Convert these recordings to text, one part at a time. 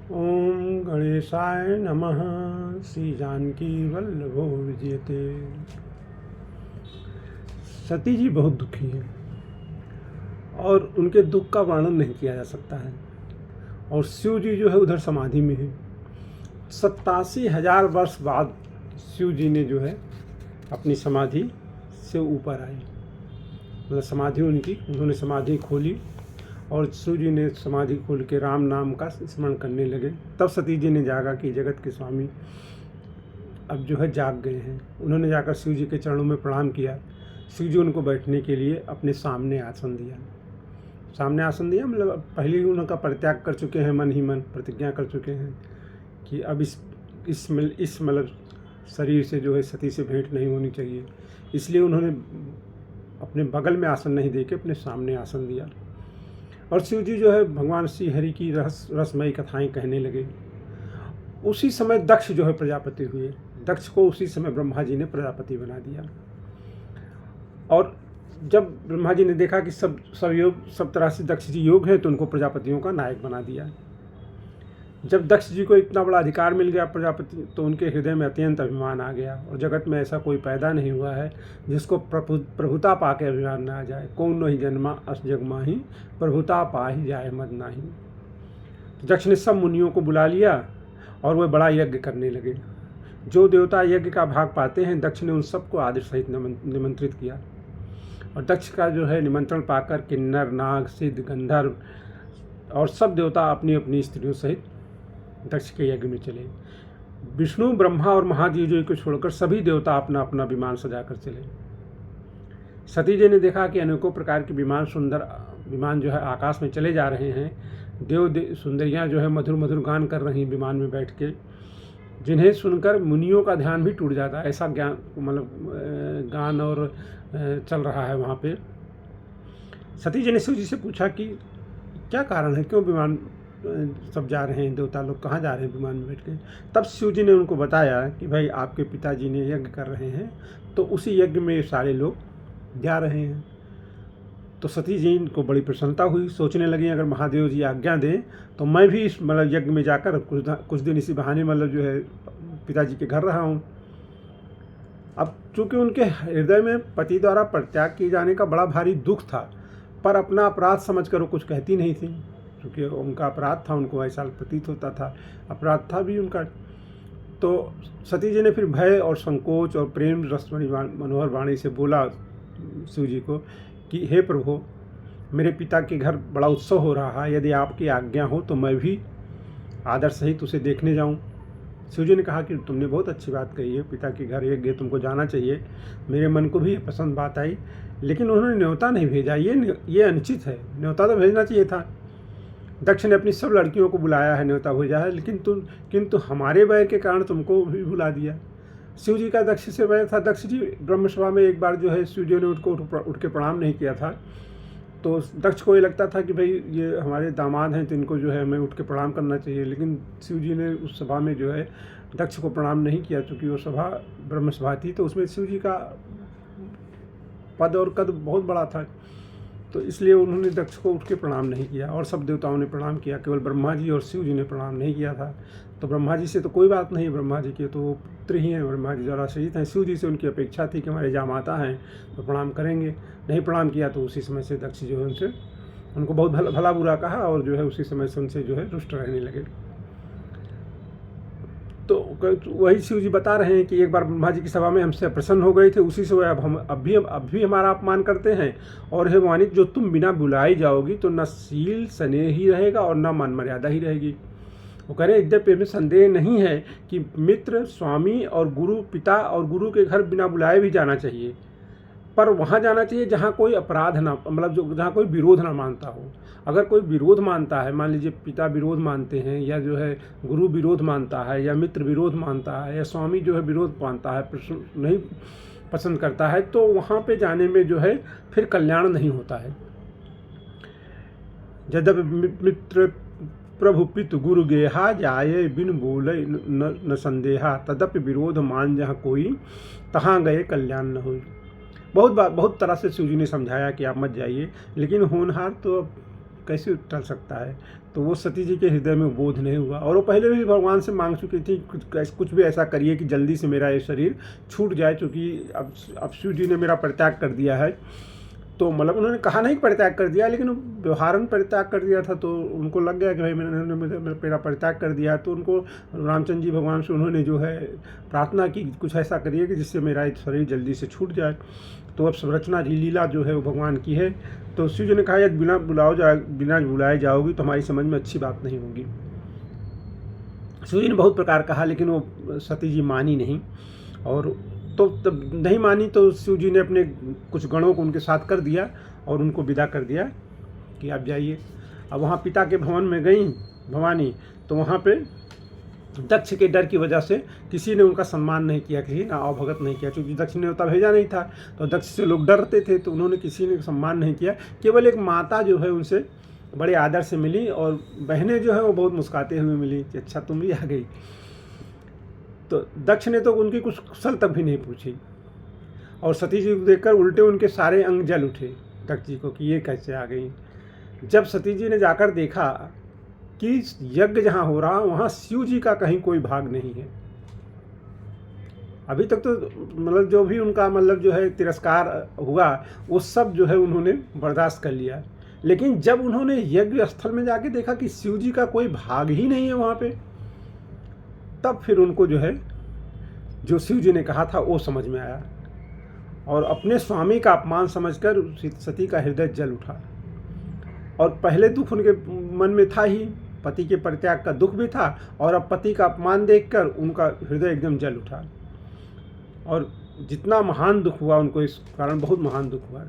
ओम गणेशाय नमः। श्री जानकी वल्लभो विजयते। सती जी बहुत दुखी हैं और उनके दुख का वर्णन नहीं किया जा सकता है। और शिव जी जो है उधर समाधि में है। 87,000 वर्ष बाद शिव जी ने जो है अपनी समाधि से ऊपर आई, मतलब समाधि उन्होंने समाधि खोली और शिव जी ने समाधि खोल के राम नाम का स्मरण करने लगे। तब सती जी ने जागा कि जगत के स्वामी अब जो है जाग गए हैं। उन्होंने जाकर शिव जी के चरणों में प्रणाम किया। शिव जी उनको बैठने के लिए अपने सामने आसन दिया। मतलब पहले ही उनका परित्याग कर चुके हैं, मन ही मन प्रतिज्ञा कर चुके हैं कि अब इस मतलब शरीर से जो है सती से भेंट नहीं होनी चाहिए। इसलिए उन्होंने अपने बगल में आसन नहीं देके अपने सामने आसन दिया। और शिव जी जो है भगवान श्री हरि की रसमयी कथाएं कहने लगे। उसी समय दक्ष जो है प्रजापति हुए। दक्ष को उसी समय ब्रह्मा जी ने प्रजापति बना दिया। और जब ब्रह्मा जी ने देखा कि सब तरह से दक्ष जी योग है, तो उनको प्रजापतियों का नायक बना दिया। जब दक्ष जी को इतना बड़ा अधिकार मिल गया प्रजापति, तो उनके हृदय में अत्यंत अभिमान आ गया। और जगत में ऐसा कोई पैदा नहीं हुआ है जिसको प्रभुता पा के अभिमान ना आ जाए। कौन नहीं जन्मा अस जग माही, प्रभुता पा ही जाए मद नाही। दक्ष ने सब मुनियों को बुला लिया और वह बड़ा यज्ञ करने लगे। जो देवता यज्ञ का भाग पाते हैं, दक्ष ने उन सबको आदर सहित निमंत्रित किया। और दक्ष का जो है निमंत्रण पाकर किन्नर, नाग, सिद्ध, गंधर्व और सब देवता अपनी अपनी स्त्रियों सहित दक्ष के यज्ञ में चले। विष्णु, ब्रह्मा और महादेव जी को छोड़कर सभी देवता अपना अपना विमान सजाकर चले। सती जी ने देखा कि अनेकों प्रकार के सुंदर विमान जो है आकाश में चले जा रहे हैं। सुंदरियां जो है मधुर मधुर गान कर रही विमान में बैठ के, जिन्हें सुनकर मुनियों का ध्यान भी टूट जाता है। ऐसा ज्ञान मतलब गान और चल रहा है वहाँ पे। सती जी ने शिव जी से पूछा कि क्या कारण है, क्यों विमान सब जा रहे हैं, देवता लोग कहाँ जा रहे हैं विमान में बैठ के। तब शिव जी ने उनको बताया कि भाई आपके पिताजी ने यज्ञ कर रहे हैं, तो उसी यज्ञ में सारे लोग जा रहे हैं। तो सती जी को बड़ी प्रसन्नता हुई। सोचने लगी अगर महादेव जी आज्ञा दें तो मैं भी इस मतलब यज्ञ में जाकर कुछ दिन इसी बहाने मतलब जो है पिताजी के घर रहा हूँ। अब चूँकि उनके हृदय में पति द्वारा परित्याग किए जाने का बड़ा भारी दुख था, पर अपना अपराध समझकर वो कुछ कहती नहीं थी। क्योंकि उनका अपराध था, उनको ऐसा प्रतीत होता था, अपराध था भी उनका। तो सती जी ने फिर भय और संकोच और प्रेम रस मनोहर वाणी से बोला शिव जी को कि हे प्रभु, मेरे पिता के घर बड़ा उत्सव हो रहा है, यदि आपकी आज्ञा हो तो मैं भी आदर सहित उसे देखने जाऊं। शिव जी ने कहा कि तुमने बहुत अच्छी बात कही है, पिता के घर यज्ञ तुमको जाना चाहिए। मेरे मन को भी पसंद बात आई, लेकिन उन्होंने न्योता नहीं भेजा, ये अनुचित है। न्योता तो भेजना चाहिए था। दक्ष ने अपनी सब लड़कियों को बुलाया है, न्योता भेजा है, किंतु हमारे वैर के कारण तुमको भी बुला दिया। शिव जी का दक्ष से वैर था। दक्ष जी ब्रह्मसभा में एक बार जो है शिव जी ने उठ के प्रणाम नहीं किया था। तो दक्ष को ये लगता था कि भाई ये हमारे दामाद हैं, तो इनको जो है हमें उठ के प्रणाम करना चाहिए। लेकिन शिव जी ने उस सभा में जो है दक्ष को प्रणाम नहीं किया, क्योंकि वो सभा ब्रह्मसभा थी, तो उसमें शिव जी का पद और कद बहुत बड़ा था। तो इसलिए उन्होंने दक्ष को उठ के प्रणाम नहीं किया और सब देवताओं ने प्रणाम किया, केवल ब्रह्मा जी और शिव जी ने प्रणाम नहीं किया था। तो ब्रह्मा जी से तो कोई बात नहीं है, ब्रह्मा जी के तो वो पुत्र ही हैं, ब्रह्मा जी द्वारा सहित हैं। शिव जी से उनकी अपेक्षा थी कि हमारे जामाता हैं तो प्रणाम करेंगे। नहीं प्रणाम किया तो उसी समय से दक्ष जो है उनको बहुत भला बुरा कहा और जो है उसी समय से उनसे जो है रुष्ट रहने लगे। तो वही शिव जी बता रहे हैं कि एक बार ब्रह्मा जी की सभा में हमसे प्रसन्न हो गए थे, उसी से अब भी हमारा अपमान करते हैं। और हे वाणिक, जो तुम बिना बुलाई जाओगी तो न शील स्नेह ही रहेगा और न मान मर्यादा ही रहेगी। वो कह रहे यद्यपि में संदेह नहीं है कि मित्र, स्वामी और गुरु, पिता और गुरु के घर बिना बुलाए भी जाना चाहिए, पर वहाँ जाना चाहिए जहाँ कोई अपराध ना, मतलब जहाँ कोई विरोध ना मानता हो। अगर कोई विरोध मानता है, मान लीजिए पिता विरोध मानते हैं, या जो है गुरु विरोध मानता है, या मित्र विरोध मानता है, या स्वामी जो है विरोध मानता है, नहीं पसंद करता है, तो वहाँ पे जाने में जो है फिर कल्याण नहीं होता है। यद्यपि मित्र प्रभु पितु गुरु गेहा, जाये बिन बोले न संदेहा, तदपि विरोध मान जहाँ कोई, तहाँ गए कल्याण न हुई। बहुत तरह से शिव जी ने समझाया कि आप मत जाइए, लेकिन होनहार तो कैसे टल सकता है। तो वो सती जी के हृदय में बोध नहीं हुआ, और वो पहले भी भगवान से मांग चुकी थी कुछ भी ऐसा करिए कि जल्दी से मेरा ये शरीर छूट जाए, क्योंकि अब शिव जी ने मेरा परित्याग कर दिया है। तो मतलब उन्होंने कहा नहीं कि परित्याग कर दिया, लेकिन व्यवहारन परित्याग कर दिया था। तो उनको लग गया कि भाई मैंने मेरा परित्याग कर दिया। तो उनको रामचंद्र जी भगवान से उन्होंने जो है प्रार्थना की, कुछ ऐसा करिए कि जिससे मेरा शरीर जल्दी से छूट जाए। तो अब संरचना लीला जो है वो भगवान की है। तो शिव जी ने कहा यदि बिना बुलाए जाओगी तो हमारी समझ में अच्छी बात नहीं होगी। शिव जी ने बहुत प्रकार कहा, लेकिन वो सती जी मानी नहीं। और तो तब नहीं मानी तो शिव जी ने अपने कुछ गणों को उनके साथ कर दिया और उनको विदा कर दिया कि आप जाइए। अब वहाँ पिता के भवन में गई भवानी, तो वहाँ पे दक्ष के डर की वजह से किसी ने उनका सम्मान नहीं किया, किसी ने अवभगत नहीं किया, क्योंकि दक्ष ने न्योता भेजा नहीं था। तो दक्ष से लोग डरते थे, तो उन्होंने किसी ने सम्मान नहीं किया। केवल एक माता जो है उनसे बड़े आदर से मिली, और बहनें जो है वो बहुत मुस्कुराते हुए मिली कि अच्छा तुम भी आ गई। तो दक्ष ने तो उनकी कुछ कुशल तक भी नहीं पूछी, और सती जी को देखकर उल्टे उनके सारे अंग जल उठे दक्ष जी को कि ये कैसे आ गई। जब सती जी ने जाकर देखा कि यज्ञ जहाँ हो रहा वहाँ शिव जी का कहीं कोई भाग नहीं है। अभी तक तो मतलब जो भी उनका मतलब जो है तिरस्कार हुआ वो सब जो है उन्होंने बर्दाश्त कर लिया, लेकिन जब उन्होंने यज्ञ स्थल में जाके देखा कि शिव जी का कोई भाग ही नहीं है वहाँ पे, तब फिर उनको जो है जो शिव जी ने कहा था वो समझ में आया, और अपने स्वामी का अपमान समझकर सती का हृदय जल उठा। और पहले दुख उनके मन में था ही, पति के परित्याग का दुख भी था, और अब पति का अपमान देखकर उनका हृदय एकदम जल उठा। और जितना महान दुख हुआ उनको इस कारण, बहुत महान दुख हुआ।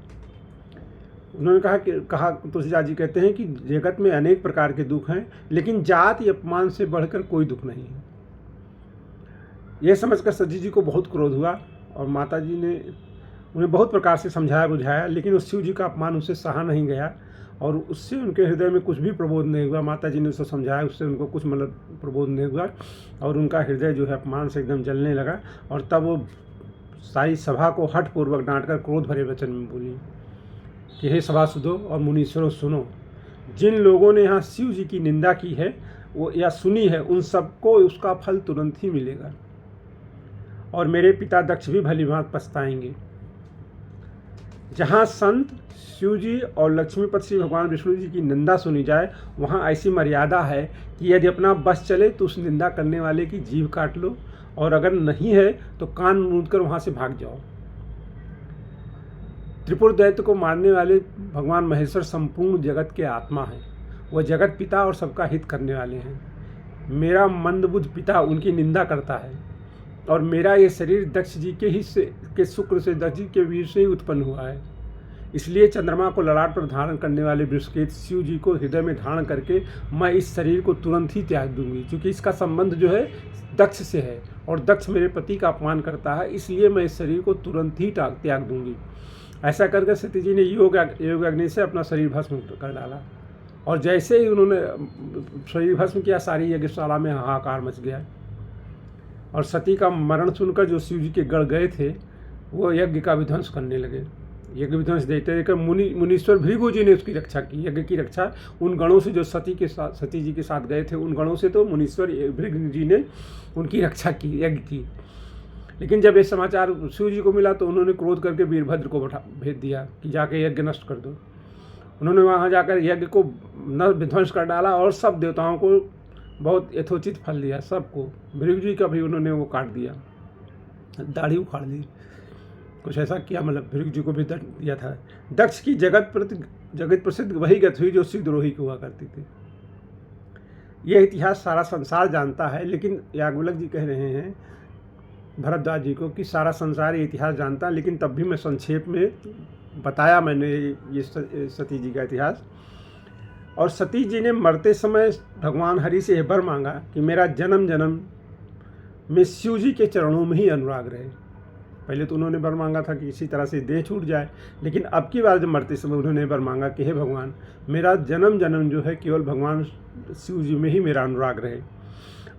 उन्होंने कहा तुलसीदास जी कहते हैं कि जगत में अनेक प्रकार के दुख हैं, लेकिन जाति अपमान से बढ़कर कोई दुख नहीं है। यह समझकर सती जी को बहुत क्रोध हुआ, और माता जी ने उन्हें बहुत प्रकार से समझाया बुझाया, लेकिन उस शिव जी का अपमान उससे सहा नहीं गया, और उससे उनके हृदय में कुछ भी प्रबोध नहीं हुआ। माता जी ने उसको समझाया, उससे उनको कुछ मतलब प्रबोध नहीं हुआ, और उनका हृदय जो है अपमान से एकदम जलने लगा। और तब वो सारी सभा को हठपूर्वक डांटकर क्रोध भरे वचन में बोली कि हे सभासदों और मुनीश्वरों सुनो, जिन लोगों ने यहाँ शिव जी की निंदा की है वो या सुनी है, उन सबको उसका फल तुरंत ही मिलेगा, और मेरे पिता दक्ष भी भली भांति पछताएंगे। जहाँ संत शिव जी और लक्ष्मीपति श्री भगवान विष्णु जी की निंदा सुनी जाए, वहाँ ऐसी मर्यादा है कि यदि अपना बस चले तो उस निंदा करने वाले की जीभ काट लो, और अगर नहीं है तो कान मूंद कर वहाँ से भाग जाओ। त्रिपुर दैत्य को मारने वाले भगवान महेश्वर संपूर्ण जगत के आत्मा हैं, वह जगत पिता और सबका हित करने वाले हैं। मेरा मंदबुद्ध पिता उनकी निंदा करता है, और मेरा ये शरीर दक्ष जी के शुक्र से, दक्ष जी के वीर से ही उत्पन्न हुआ है। इसलिए चंद्रमा को ललाट पर धारण करने वाले बृहस्पति शिव जी को हृदय में धारण करके मैं इस शरीर को तुरंत ही त्याग दूंगी, क्योंकि इसका संबंध जो है दक्ष से है, और दक्ष मेरे पति का अपमान करता है, इसलिए मैं इस शरीर को तुरंत ही त्याग दूंगी। ऐसा करके सती जी ने योग अग्नि से अपना शरीर भस्म कर डाला, और जैसे ही उन्होंने शरीर भस्म किया, सारी यज्ञशाला में हाहाकार मच गया। और सती का मरण सुनकर जो शिव जी के गढ़ गए थे वो यज्ञ का विध्वंस करने लगे। यज्ञ विध्वंस देते देकर मुनीश्वर भृगु जी ने उसकी रक्षा की, यज्ञ की रक्षा उन गणों से जो सती जी के साथ गए थे, उन गणों से तो मुनीश्वर भृगु जी ने उनकी रक्षा की, यज्ञ की। लेकिन जब ये समाचार शिव जी को मिला तो उन्होंने क्रोध करके वीरभद्र को भेज दिया कि जाके यज्ञ नष्ट कर दो। उन्होंने वहाँ जाकर यज्ञ को विध्वंस कर डाला, और सब देवताओं को बहुत यथोचित फल दिया, सबको। भृगु जी का भी उन्होंने वो काट दिया, दाढ़ी उखाड़ दी, कुछ ऐसा किया, मतलब भृगु जी को भी दंड दिया था। दक्ष की जगत प्रसिद्ध वही गति हुई जो शिवद्रोही को हुआ करती थी। यह इतिहास सारा संसार जानता है, लेकिन याज्ञवल्क्य जी कह रहे हैं भरद्वाज जी को कि सारा संसार ये इतिहास जानता है, लेकिन तब भी मैं संक्षेप में बताया मैंने ये सती जी का इतिहास। और सती जी ने मरते समय भगवान हरि से यह वर मांगा कि मेरा जन्म जन्म में शिव जी के चरणों में ही अनुराग रहे। पहले तो उन्होंने वर मांगा था कि किसी तरह से देह छूट जाए, लेकिन अब की बार जब मरते समय उन्होंने वर मांगा कि हे भगवान, मेरा जन्म जन्म जो है केवल भगवान शिव जी में ही मेरा अनुराग रहे।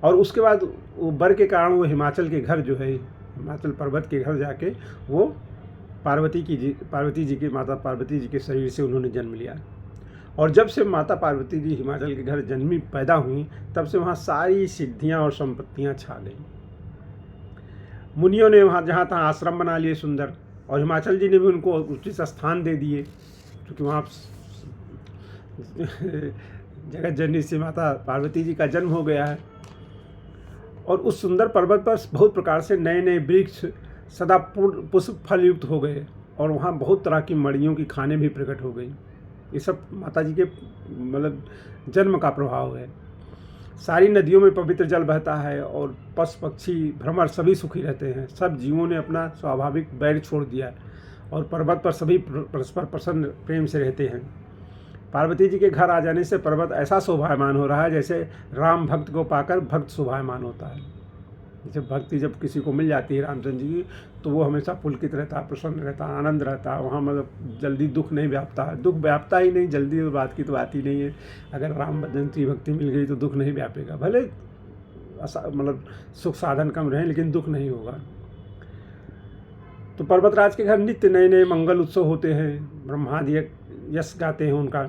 और उसके बाद वो वर के कारण वो हिमाचल के घर जो है, हिमाचल पर्वत के घर जाके वो पार्वती जी के माता पार्वती जी के शरीर से उन्होंने जन्म लिया। और जब से माता पार्वती जी हिमाचल के घर जन्मी पैदा हुई, तब से वहाँ सारी सिद्धियाँ और संपत्तियाँ छा गई। मुनियों ने वहाँ जहाँ तहाँ आश्रम बना लिए सुंदर, और हिमाचल जी ने भी उनको उचित स्थान दे दिए, क्योंकि वहाँ जगत जननी से माता पार्वती जी का जन्म हो गया है। और उस सुंदर पर्वत पर बहुत प्रकार से नए नए वृक्ष सदा पुष्प फल युक्त हो गए, और वहाँ बहुत तरह की मणियों की खानें भी प्रकट हो गई। ये सब माता जी के मतलब जन्म का प्रभाव है। सारी नदियों में पवित्र जल बहता है, और पशु पक्षी भ्रमर सभी सुखी रहते हैं। सब जीवों ने अपना स्वाभाविक बैर छोड़ दिया, और पर्वत पर सभी परस्पर प्रसन्न प्रेम से रहते हैं। पार्वती जी के घर आ जाने से पर्वत ऐसा शोभायमान हो रहा है जैसे राम भक्त को पाकर भक्त शोभायमान होता है। जैसे भक्ति जब किसी को मिल जाती है रामचंद्र जी की, तो वो हमेशा पुलकित रहता है, प्रसन्न रहता है, आनंद रहता है। वहाँ मतलब जल्दी दुख नहीं व्यापता है, दुख व्यापता ही नहीं जल्दी, उस बात की तो बात ही नहीं है। अगर राम भजन की भक्ति मिल गई तो दुख नहीं व्यापेगा, भले मतलब सुख साधन कम रहे लेकिन दुख नहीं होगा। तो पर्वतराज के घर नित्य नए नए मंगल उत्सव होते हैं, ब्रह्मादि यश गाते हैं उनका।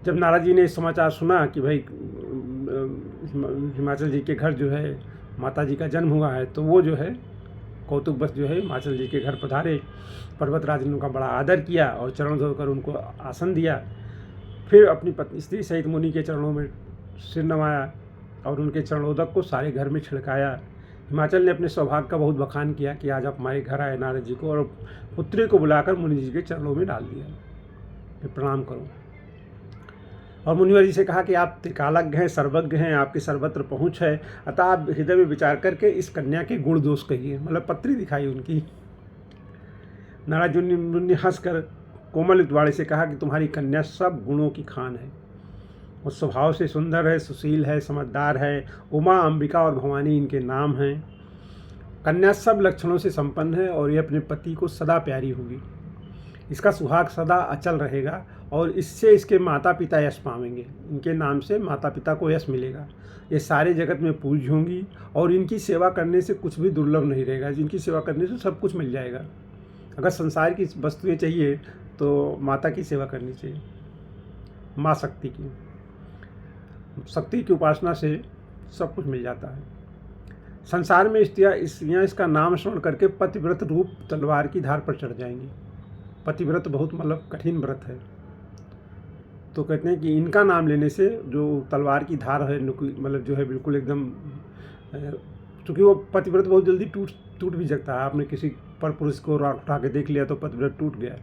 जब नारद जी ने समाचार सुना कि भाई हिमाचल जी के घर जो है माता जी का जन्म हुआ है, तो वो जो है कौतुक बस जो है हिमाचल जी के घर पधारे। पर्वतराज ने उनका बड़ा आदर किया और चरण धोकर उनको आसन दिया। फिर अपनी पत्नी स्त्री सहित मुनि के चरणों में सिर नवाया और उनके चरणोदक को सारे घर में छिड़काया। हिमाचल ने अपने सौभाग्य का बहुत बखान किया कि आज आप हमारे घर आए नारद जी को, और पुत्री को बुलाकर मुनि जी के चरणों में डाल दिया कि प्रणाम करो। और मुनिवर जी से कहा कि आप त्रिकालज्ञ हैं, सर्वज्ञ हैं, आपकी सर्वत्र पहुँच है, अतः आप हृदय में विचार करके इस कन्या के गुण दोष कहिए। मतलब पत्री दिखाई उनकी। नारद जी ने हंसकर कोमल वाणी से कहा कि तुम्हारी कन्या सब गुणों की खान है, वो स्वभाव से सुंदर है, सुशील है, समझदार है। उमा, अंबिका और भवानी इनके नाम हैं। कन्या सब लक्षणों से संपन्न है और ये अपने पति को सदा प्यारी होगी। इसका सुहाग सदा अचल रहेगा, और इससे इसके माता पिता यश पावेंगे। इनके नाम से माता पिता को यश मिलेगा। ये सारे जगत में पूज्य होंगी, और इनकी सेवा करने से कुछ भी दुर्लभ नहीं रहेगा। जिनकी सेवा करने से सब कुछ मिल जाएगा। अगर संसार की वस्तुएं चाहिए तो माता की सेवा करनी चाहिए, माँ शक्ति की। शक्ति की उपासना से सब कुछ मिल जाता है। संसार में स्त्रियाँ इसका नाम स्मरण करके पतिव्रत रूप तलवार की धार पर चढ़ जाएंगी। पतिव्रत बहुत मतलब कठिन व्रत है, तो कहते हैं कि इनका नाम लेने से जो तलवार की धार है मतलब जो है बिल्कुल एकदम, चूँकि वो पतिव्रत बहुत जल्दी टूट भी सकता है। आपने किसी पर पुरुष को उठा के देख लिया तो पतिव्रत टूट गया,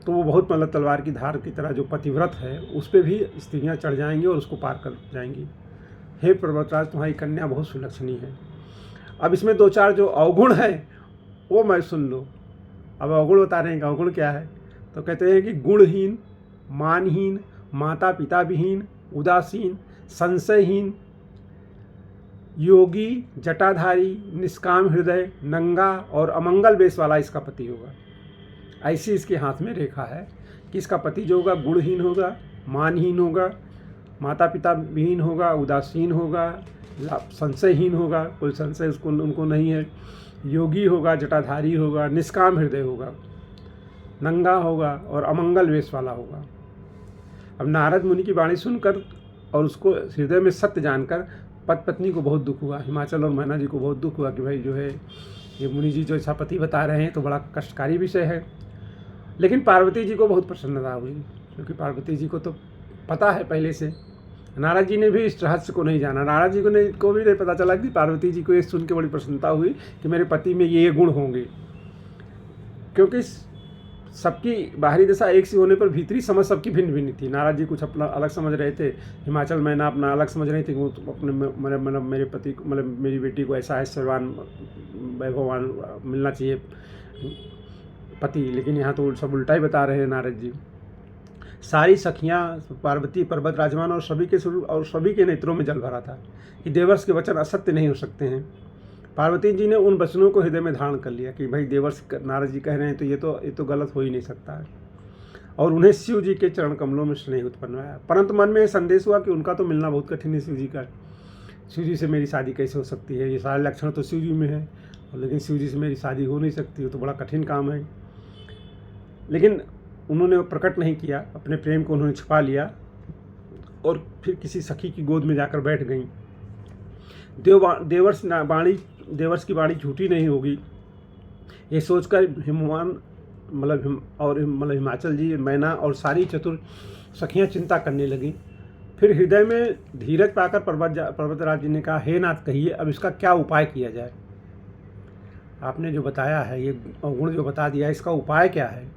तो वो बहुत मतलब तलवार की धार की तरह जो पतिव्रत है उस पर भी स्त्रियाँ चढ़ जाएंगी और उसको पार कर जाएंगी। हे पर्वतराज, तुम्हारी कन्या बहुत सुलक्षणी है। अब इसमें दो चार जो अवगुण है वो मैं सुन लो। अब अवगुण बता रहे हैं कि अवगुण क्या है, तो कहते हैं कि गुणहीन, मानहीन, माता पिता विहीन, उदासीन, संशयहीन, योगी, जटाधारी, निष्काम हृदय, नंगा और अमंगल वेश वाला इसका पति होगा। ऐसी इसके हाथ में रेखा है कि इसका पति जो होगा गुणहीन होगा, मानहीन होगा, माता पिता विहीन होगा, उदासीन होगा, संशयहीन होगा, कोई संशय उनको नहीं है, योगी होगा, जटाधारी होगा, निष्काम हृदय होगा, नंगा होगा और अमंगल वेश वाला होगा। अब नारद मुनि की वाणी सुनकर और उसको हृदय में सत्य जानकर पत्नी को बहुत दुख हुआ। हिमाचल और मैना जी को बहुत दुख हुआ कि भाई जो है ये मुनि जी जो ऐसा पति बता रहे हैं तो बड़ा कष्टकारी विषय है। लेकिन पार्वती जी को बहुत प्रसन्नता हुई, क्योंकि पार्वती जी को तो पता है पहले से। नारद जी ने भी इस रहस्य को नहीं जाना। नारद जी को भी नहीं पता चला कि पार्वती जी को ये सुन के बड़ी प्रसन्नता हुई कि मेरे पति में ये गुण होंगे, क्योंकि सबकी बाहरी दशा एक सी होने पर भीतरी समझ सबकी भिन्न भिन्न थी। नारद जी कुछ अपना अलग समझ रहे थे, हिमाचल मैना अपना अलग समझ रही थी कि वो अपने मतलब मेरे पति को मतलब मेरी बेटी को ऐसा ऐश्वर्यवान वैभवान मिलना चाहिए पति, लेकिन यहाँ तो सब उल्टा ही बता रहे हैं नारद जी। सारी सखियाँ पार्वती, पर्वत राजमान और सभी के नेत्रों में जल भरा था कि देवर्ष के वचन असत्य नहीं हो सकते हैं। पार्वती जी ने उन वचनों को हृदय में धारण कर लिया कि भाई देवर्ष नारद जी कह रहे हैं तो ये तो गलत हो ही नहीं सकता है, और उन्हें शिव जी के चरण कमलों में स्नेह उत्पन्न हुआ। परंतु मन में संदेश हुआ कि उनका तो मिलना बहुत कठिन है शिव जी का। शिव जी से मेरी शादी कैसे हो सकती है? ये सारे लक्षण तो शिव जी में है, लेकिन शिव जी से मेरी शादी हो नहीं सकती, वो तो बड़ा कठिन काम है। लेकिन उन्होंने प्रकट नहीं किया, अपने प्रेम को उन्होंने छिपा लिया और फिर किसी सखी की गोद में जाकर बैठ गईं। देवर्ष की वाणी झूठी नहीं होगी, ये सोचकर हिमाचल जी, मैना और सारी चतुर सखियां चिंता करने लगीं। फिर हृदय में धीरज पाकर पर्वतराज जी ने कहा, हे नाथ, कहिए अब इसका क्या उपाय किया जाए। आपने जो बताया है, ये गुण जो बता दिया, इसका उपाय क्या है।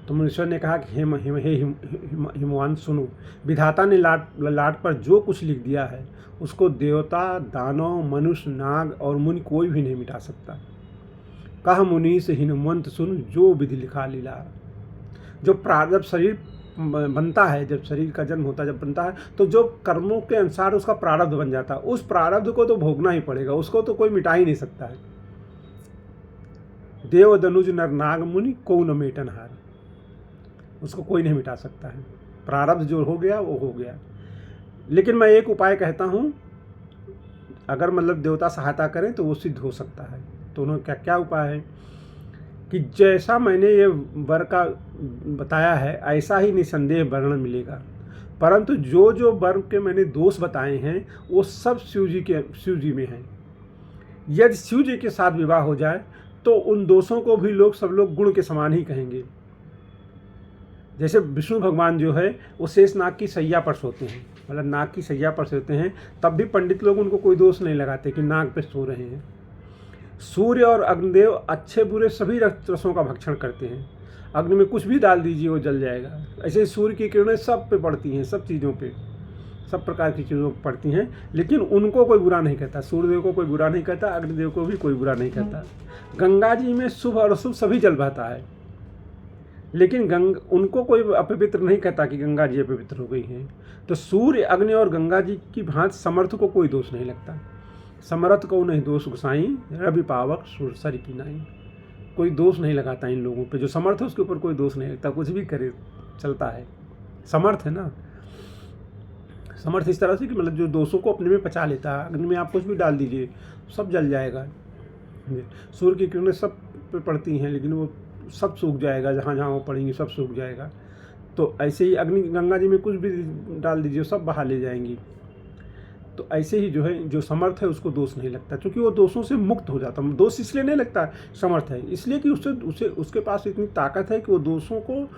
तो मुनीश्वर ने कहा कि हे हिमवान सुनो, विधाता ने लाट पर जो कुछ लिख दिया है उसको देवता, दानव, मनुष्य, नाग और मुनि कोई भी नहीं मिटा सकता। कह मुनि से हिमवंत सुन, जो विधि लिखा लीला। जो जब शरीर बनता है, जब शरीर का जन्म होता है, जब बनता है, तो जो कर्मों के अनुसार उसका प्रारब्ध बन जाता है, उस प्रारब्ध को तो भोगना ही पड़ेगा, उसको तो कोई मिटा ही नहीं सकता है। देव, दनुज, नर, नाग, मुनि को न मेटन हार, उसको कोई नहीं मिटा सकता है। प्रारब्ध जो हो गया वो हो गया। लेकिन मैं एक उपाय कहता हूँ, अगर देवता सहायता करें तो वो सिद्ध हो सकता है। तो उन्होंने क्या उपाय है कि जैसा मैंने ये वर का बताया है, ऐसा ही निसंदेह वर्ण मिलेगा, परंतु जो जो वर के मैंने दोष बताए हैं वो सब शिव जी में हैं। यदि शिव जी के साथ विवाह हो जाए तो उन दोषों को भी सब लोग गुण के समान ही कहेंगे। जैसे विष्णु भगवान जो है वो शेष नाग की सैया पर सोते हैं, नाग की सैया पर सोते हैं, तब भी पंडित लोग उनको कोई दोष नहीं लगाते कि नाग पे सो रहे हैं। सूर्य और अग्निदेव अच्छे बुरे सभी रसों का भक्षण करते हैं। अग्नि में कुछ भी डाल दीजिए वो जल जाएगा। ऐसे ही सूर्य की किरणें सब पे पड़ती हैं, सब चीज़ों पे, सब प्रकार की चीज़ों पर पड़ती हैं, लेकिन उनको कोई बुरा नहीं कहता। सूर्यदेव को कोई बुरा नहीं कहता, अग्निदेव को भी कोई बुरा नहीं कहता। गंगा जी में शुभ और अशुभ सभी जल बहता है, लेकिन उनको कोई अपवित्र नहीं कहता कि गंगा जी अपवित्र हो गई हैं। तो सूर्य, अग्नि और गंगा जी की भांति समर्थ को कोई दोष नहीं लगता। समर्थ को नहीं दोष गुसाई, रवि पावक सुरसरी की नाई। कोई दोष नहीं लगाता इन लोगों पे। जो समर्थ है उसके ऊपर कोई दोष नहीं लगता, कुछ भी करे चलता है। समर्थ है ना, समर्थ इस तरह से कि जो दोषों को अपने में पचा लेता है। अग्नि में आप कुछ भी डाल दीजिए सब जल जाएगा। सूर्य की किरणें सब पे पड़ती हैं, लेकिन वो सब सूख जाएगा, जहाँ जहाँ वो पड़ेंगी सब सूख जाएगा। तो ऐसे ही गंगा जी में कुछ भी डाल दीजिए सब बहा ले जाएंगी। तो ऐसे ही जो समर्थ है उसको दोष नहीं लगता, क्योंकि वो दोषों से मुक्त हो जाता है। दोष इसलिए नहीं लगता समर्थ है, इसलिए कि उसके पास इतनी ताकत है कि वो दोषों को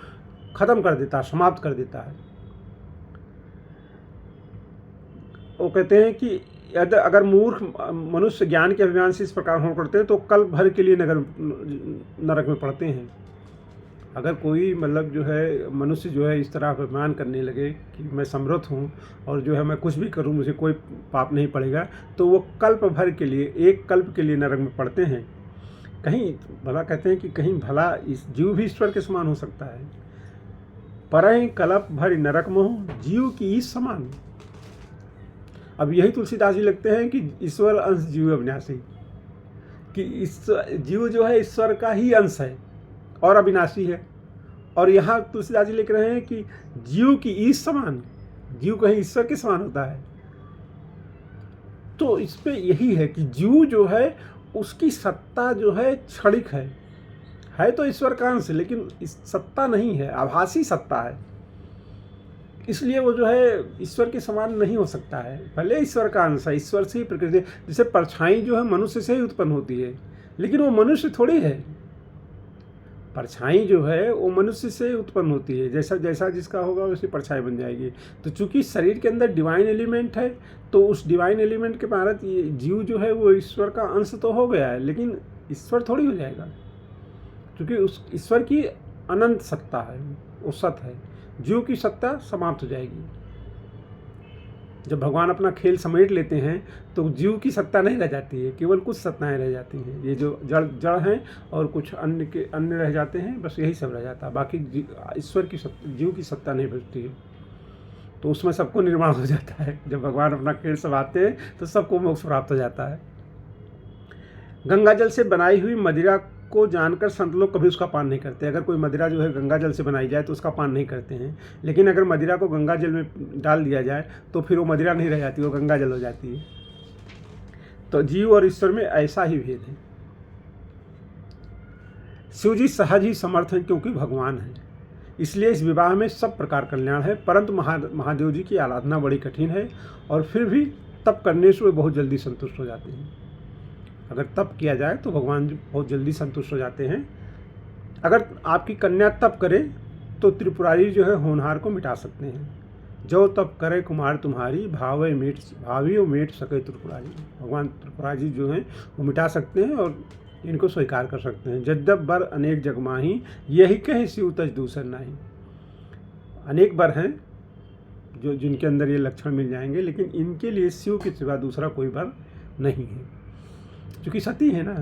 खत्म कर देता है, समाप्त कर देता है। वो कहते हैं कि अगर मूर्ख मनुष्य ज्ञान के अभिमान से इस प्रकार हो करते हैं तो कल भर के लिए नरक में पड़ते हैं। अगर कोई मनुष्य इस तरह अभिमान करने लगे कि मैं समर्थ हूँ और मैं कुछ भी करूँ मुझे कोई पाप नहीं पड़ेगा, तो वो कल्प भर के लिए, एक कल्प के लिए नरक में पड़ते हैं। कहीं भला कहते हैं कि कहीं भला इस जीव भी ईश्वर के समान हो सकता है। परहि कल्प भर नरक मोह, जीव की इस समान। अब यही तुलसीदास जी लिखते हैं कि ईश्वर अंश जीव अविनाशी, कि इस जीव ईश्वर का ही अंश है और अविनाशी है। और यहाँ तुलसीदास जी लिख रहे हैं कि जीव की ईश समान, जीव कहीं ईश्वर के समान होता है। तो इस पे यही है कि जीव उसकी सत्ता क्षणिक है तो ईश्वर का अंश, लेकिन सत्ता नहीं है, आभासी सत्ता है। इसलिए वो ईश्वर के समान नहीं हो सकता है। भले ईश्वर का अंश है, ईश्वर से ही प्रकृति, जैसे परछाई मनुष्य से ही उत्पन्न होती है, लेकिन वो मनुष्य थोड़ी है। परछाई वो मनुष्य से उत्पन्न होती है, जैसा जैसा जिसका होगा वैसी परछाई बन जाएगी। तो चूंकि शरीर के अंदर डिवाइन एलिमेंट है, तो उस डिवाइन एलिमेंट के भारत ये जीव वो ईश्वर का अंश तो हो गया है, लेकिन ईश्वर थोड़ी हो जाएगा, क्योंकि उस ईश्वर की अनंत सत्ता है, वो सत है। जीव की सत्ता समाप्त हो जाएगी। जब भगवान अपना खेल समेट लेते हैं तो जीव की सत्ता नहीं रह जाती है, केवल कुछ सत्ताएं रह जाती हैं। ये जो जड़ हैं और कुछ अन्य रह जाते हैं, बस यही सब रह जाता है। बाकी ईश्वर की जीव की सत्ता नहीं बचती है। तो उसमें सबको निर्माण हो जाता है। जब भगवान अपना खेल समाते हैं तो सबको मोक्ष प्राप्त हो जाता है। गंगा जल से बनाई हुई मदिरा को जानकर संत लोग कभी उसका पान नहीं करते। अगर कोई मदिरा गंगा जल से बनाई जाए तो उसका पान नहीं करते हैं, लेकिन अगर मदिरा को गंगा जल में डाल दिया जाए तो फिर वो मदिरा नहीं रह जाती, वो गंगा जल हो जाती है। तो जीव और ईश्वर में ऐसा ही भेद है। शिव जी सहज ही समर्थ हैं क्योंकि भगवान हैं। इसलिए इस विवाह में सब प्रकार कल्याण है, परंतु महादेव जी की आराधना बड़ी कठिन है और फिर भी तप करने से वे बहुत जल्दी संतुष्ट हो जाते हैं। अगर तप किया जाए तो भगवान जी बहुत जल्दी संतुष्ट हो जाते हैं। अगर आपकी कन्या तप करे तो त्रिपुरारी जो है होनहार को मिटा सकते हैं। जो तप करे कुमार तुम्हारी, भावे मेट सके त्रिपुरारी। भगवान त्रिपुरारी जो हैं वो मिटा सकते हैं और इनको स्वीकार कर सकते हैं। जद्यप बर अनेक जगमाही, यही कहे शिव तज दूसर नाही। अनेक बर हैं जो जिनके अंदर ये लक्षण मिल जाएंगे, लेकिन इनके लिए शिव के सिवा दूसरा कोई बर नहीं है। क्योंकि सती है ना,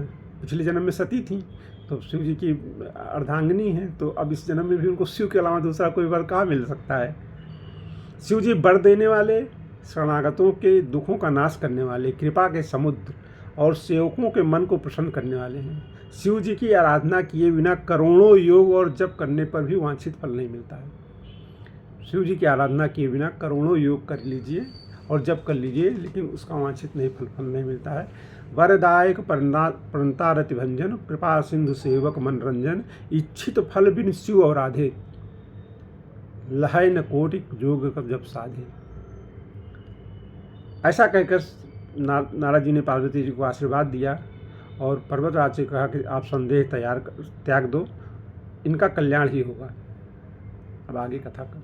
पिछले जन्म में सती थी तो शिव जी की अर्धांगिनी है, तो अब इस जन्म में भी उनको शिव के अलावा दूसरा कोई वर कहाँ मिल सकता है। शिव जी वर देने वाले, शरणागतों के दुखों का नाश करने वाले, कृपा के समुद्र और सेवकों के मन को प्रसन्न करने वाले हैं। शिव जी की आराधना किए बिना करोड़ों योग और जप करने पर भी वांछित फल नहीं मिलता है। शिव जी की आराधना किए बिना करोड़ों योग कर लीजिए और जप कर लीजिए, लेकिन उसका वांछित फल नहीं मिलता है। वरदायक प्रणता रति भंजन, कृपा सिंधु सेवक मनरंजन, इच्छित फल बिन शिव और राधे, लहय न कोटि जोग कर जब साधे। ऐसा कहकर नारद जी ने पार्वती जी को आशीर्वाद दिया और पर्वतराज से कहा कि आप संदेह त्याग दो, इनका कल्याण ही होगा। अब आगे कथा कर